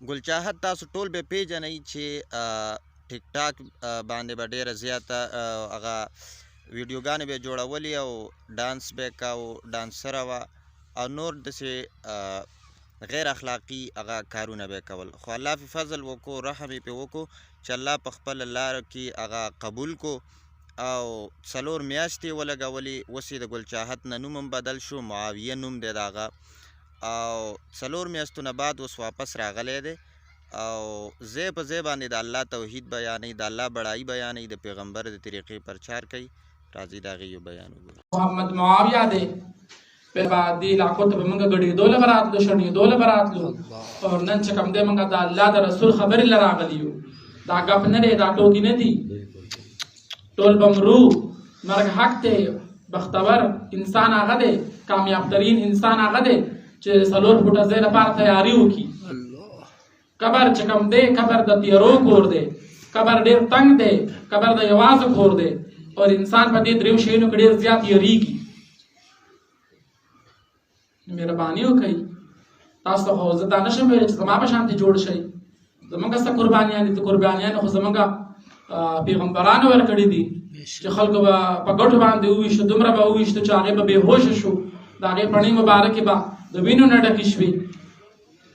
ګل چاهت تاسو ټول به پیژنئ چې ټیک ټاک باندې به ډېره زیاته هغه ویډیوګانې به جوړولې او ډانس به یې کوو، ډانسره وه او نور داسې غیر اخلاقي هغه کارونه به یې کول. خو الله پې فضل وکړو، رحم یې پې وکړو چې الله په خپله لاره کې هغه قبول کو او 4 میاشتې ولګولې. اوس یې د ګل چاهت نه نوم هم بدل شو، معاویه نوم دی د هغه، او 4 میاشتو نه بعد اوس واپس راغلی دی او ځای په ځای باندې د الله توحید بیانوي، د الله بړایي بیانوي، د پیغمبر د طریقې پرچار کوي. راځئ د هغې یو بیان وګورو. محمد معاویه دی په دې علاقو ته به موږ ګډېدو له به راتلو، شڼېدو له به راتلو او نن چې کوم دی موږ د الله د رسول خبرې له راغلي یو. دا ګپ نه دی، دا ټوکې نه دي، ټول به مرو. مرګ حق دی، بختور انسان هغه دی، کامیاب ترین انسان هغه دی چې 4 فوټه ځای لپاره تیاري وکړي. قبر چې کوم دی، قبر د تیارو کور دی، قبر ډېر تنګ دی، قبر د یوازو کور دی او انسان په دې 3 شیانو کې ډېر زیات یریږي. مهرباني وکړئ، تاسو ته خو زه دا نشم ویلی چې زما په شانتې جوړ شئ. زمونږ څه قربانیان دي، قربانیان خو زمونږ پیغمبرانو ورکړي دي چې خلکو به په ګټو باندې وویشتو، دومره به وویشتو چې هغې به بېهوشه شو، د هغې پڼۍ مبارکې به د وینو نه ډکې شوې.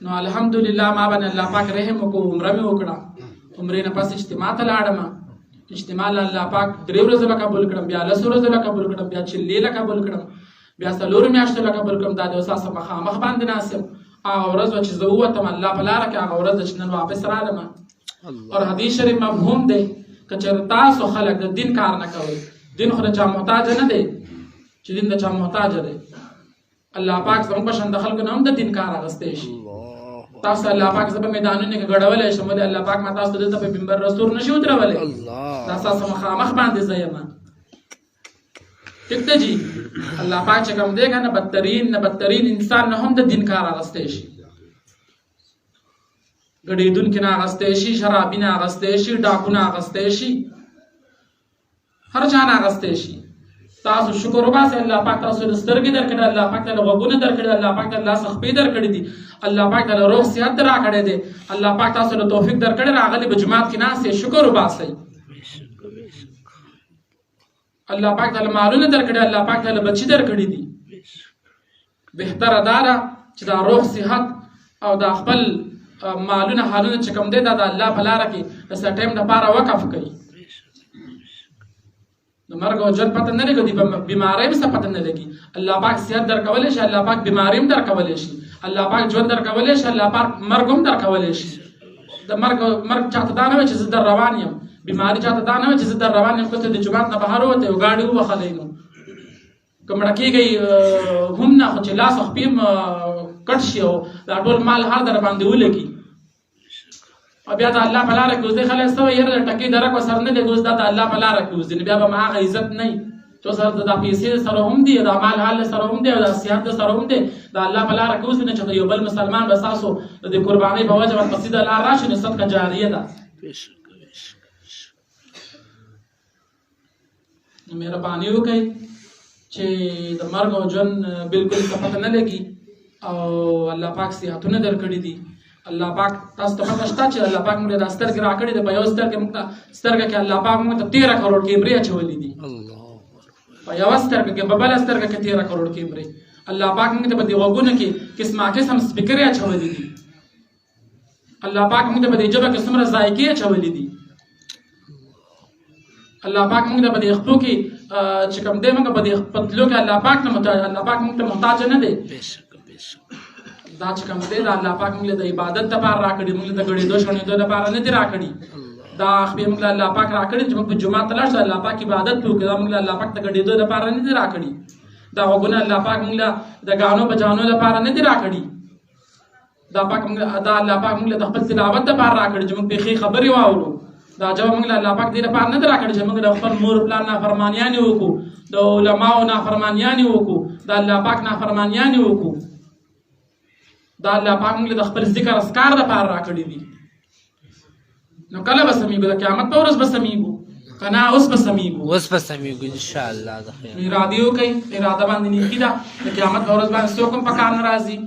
نو الحمدلله ما باندې الله پاک رحم وکړو، عمره مې وکړه. عمرې نه پس اجتماع ته لاړم، اجتماع له الله پاک 3 ورځې له قبول کړم، بیا 10 ورځې له قبول کړم، بیا 40 له قبول کړم، بیا 4 میاشتې له قبول کړم. دا د اوساسه مخامخ باندې ناست یم. هغه ورځ وه چې زه ووتم الله په لاره کې، هغه ورځ ده چې نن واپس رالم. اور حدیث شریف مفهوم دی که چېرې تاسو خلک د دین کار نه کوئ، دین خو د چا محتاجه نه دی چې دین د چا محتاجه دی. الله پاک زموږ په شان د خلکو نه هم د دین کار اخیستی شي. تاسو الله پاک زه په میدانونو کې ګډولی شم، ولې الله پاک ما تاسو ته دلته په منبر رسول نشي ودرولی. دا ستاسو مخامخ باندې زه یم. ټیک ده جي، الله پاک چې کوم دی که نه بدترین انسان نه هم د دین کار اخیستی شي، ګډېدونکي نه اخیستی شي، شرابي نه اخیستی شي، ډاکو نه اخیستی شي، هر چا نه اخیستی شي. تاسو شکر وباسئ، الله پاک تاسو له سترګې درکړي، الله پاک ته له غوږونه درکړي، الله پاک ته له لاس خپې درکړي دي، الله پاک ته له روغ صحت راکړی دی، الله پاک تاسو له توفیق درکړی، راغلي به جومات کې ناست یې، شکر وباسئ. الله پاک ته له مالونه درکړي، الله پاک ته له بچي درکړي دي. بهتره دا ده چې دا روغ صحت او دا خپل مالونه حالونه چې کوم دی دا د الله په لاره کې د څه ټایم دپاره وقف کړي. د مرګ او ژوند پته نه لګي، بیمارۍ هم څه پته نه لګي. الله پاک صحت درکولی شي، الله پاک بیماري هم درکولی شي، الله پاک ژوند درکولی شي، الله پاک مرګ هم درکولی شي. د مرګ چاته دا نه وایي چې زه در روان یم، بیماري چاته دا نه وایي چې زه در روان یم. که ته د جومات نه بهر ووتی او ګاډي ووهلی نو که مړه کېږئ هم نه، خو چې لاس او خپې هم کټ شي او دا ټول مال هر در باندې ولګي او بیا د الله په لاره کې اوس دی خلک څه وایي یاره د ټکۍ درک ورسره نه لګي، اوس دا د الله په لاره کې اوس دی، نو بیا به هغه عزت نه وي چې سره دا پیسې سره هم دي، دا مال حال سره هم دی او دا صحت سره هم دی. د الله په لاره کې اوس نه چې یو بل مسلمان به ستاسو د قربانۍ په وجه ورپسې د لار راشي، نو صدقه جاریه ده. مهرباني وکړئ چې د مرګ او ژوند بالکل څه پته نه لګي او الله پاک صحتونه درکړي دي. الله پاک تاسو ته پته شته چې الله پاک موږ ته دا سترګې راکړي دي، په یو سترګې موږ ته سترګه کې الله پاک موږ ته 13 کروڑ کیمرې اچولي دي، په یوه سترګه کې، په بله سترګه کې 13 کروڑ کیمرې. الله پاک موږ ته په دې غوږونو کې قسمه قسم سپیکرې اچولي دي، الله پاک موږ ته په دې ژبه کې څومره ذایقې اچولي دي، الله پاک موږ ته په دې خپلو کې چې کوم دی موږ په دې پتلو کې الله پاک نه محتاج، الله پاک موږ ته محتاج نه دی. دا چې کوم دی دا الله پاک موږ د عبادت لپاره راکړي، موږ د ګډېدو شڼېدو لپاره نه دي راکړي. دا خپې موږ له الله پاک راکړي چې موږ په جومات ته لاړ شو الله پاک عبادت وکړو، دا موږ له الله پاک د ګډېدو لپاره نه دي راکړي. دا غوږونه الله پاک موږ له د ګانو بجانو لپاره نه دي راکړي. دا الله پاک موږ له د خپل تلاوت لپاره راکړي چې موږ پېښې خبرې واورو. دا جواب موږ له الله پاک دې لپاره نه دي راکړي چې موږ د خپل مور پلار نافرمانیانې وکړو، د علماو نافرمانیانې وکړو، د الله پاک نافرمانیانې وکړو. دا الله پاک موږ له خپل ذکر اذکار دپاره راکړي دي. نو کله به سمیږو؟ د قیامت په ورځ به سمیږو که نه اوس به سمیږو؟ اوس به سمیږو انشاءالله. ارادې وکړئ، اراده باندې نیکي ده. د قیامت په ورځ باندې څوک هم په کار نه راځي.